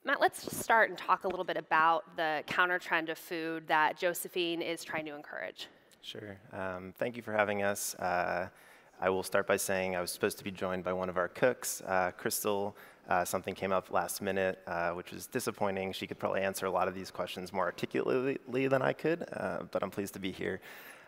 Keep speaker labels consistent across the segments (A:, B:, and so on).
A: Matt, let's just start and talk a little bit about the counter trend of food that Josephine is trying to encourage.
B: Sure. Thank you for having us. I will start by saying I was supposed to be joined by one of our cooks, Crystal. Something came up last minute, which was disappointing. She could probably answer a lot of these questions more articulately than I could, but I'm pleased to be here.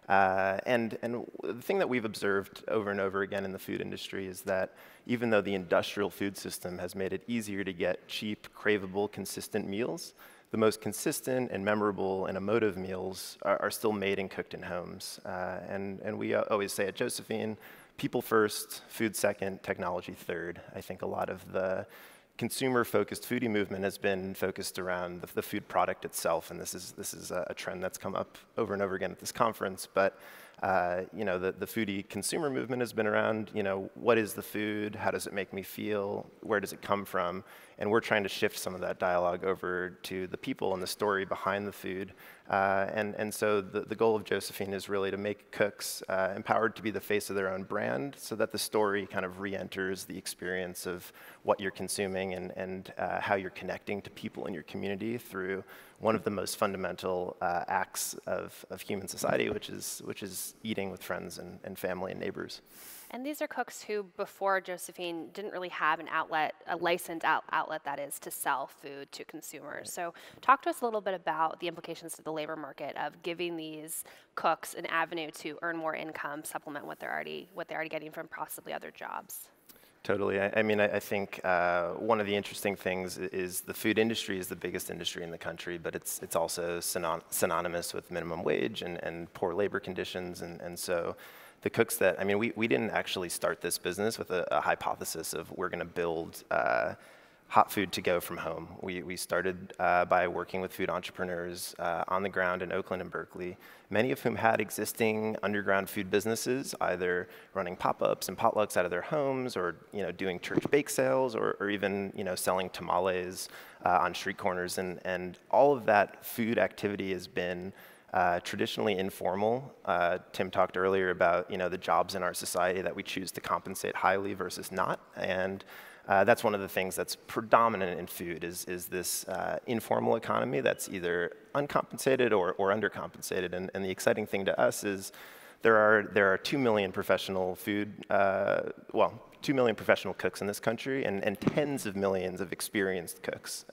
B: And the thing that we've observed over and over again in the food industry is that even though the industrial food system has made it easier to get cheap, craveable, consistent meals, the most consistent and memorable and emotive meals are still made and cooked in homes. And we always say at Josephine, people first, food second, technology third. I think a lot of the consumer-focused foodie movement has been focused around the food product itself, and this is a trend that's come up over and over again at this conference. But the foodie consumer movement has been around, what is the food? How does it make me feel? Where does it come from? And we're trying to shift some of that dialogue over to the people and the story behind the food. And so the goal of Josephine is really to make cooks empowered to be the face of their own brand so that the story kind of re-enters the experience of what you're consuming and how you're connecting to people in your community through one of the most fundamental acts of human society, which is eating with friends and family and neighbors.
A: And these are cooks who, before Josephine, didn't really have an outlet, a licensed outlet that is, to sell food to consumers. So talk to us a little bit about the implications to the labor market of giving these cooks an avenue to earn more income, supplement what they're already getting from possibly other jobs.
B: Totally. I think one of the interesting things is the food industry is the biggest industry in the country, but it's also synonymous with minimum wage and poor labor conditions. And so the cooks that, we didn't actually start this business with a hypothesis of we're going to build hot food to go from home. We started by working with food entrepreneurs on the ground in Oakland and Berkeley, many of whom had existing underground food businesses, either running pop-ups and potlucks out of their homes, or doing church bake sales, or even selling tamales on street corners. And all of that food activity has been traditionally informal. Tim talked earlier about the jobs in our society that we choose to compensate highly versus not, and that's one of the things that's predominant in food is this informal economy that's either uncompensated or undercompensated. And the exciting thing to us is there are 2 million professional 2 million professional cooks in this country and tens of millions of experienced cooks.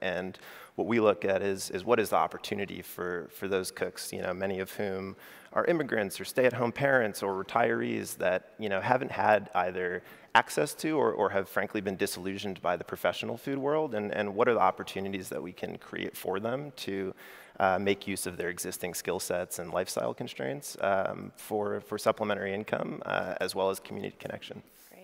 B: And what we look at is what is the opportunity for those cooks, many of whom are immigrants or stay-at-home parents or retirees that haven't had either access to or have frankly been disillusioned by the professional food world, and what are the opportunities that we can create for them to make use of their existing skill sets and lifestyle constraints for supplementary income as well as community connection.
A: Great.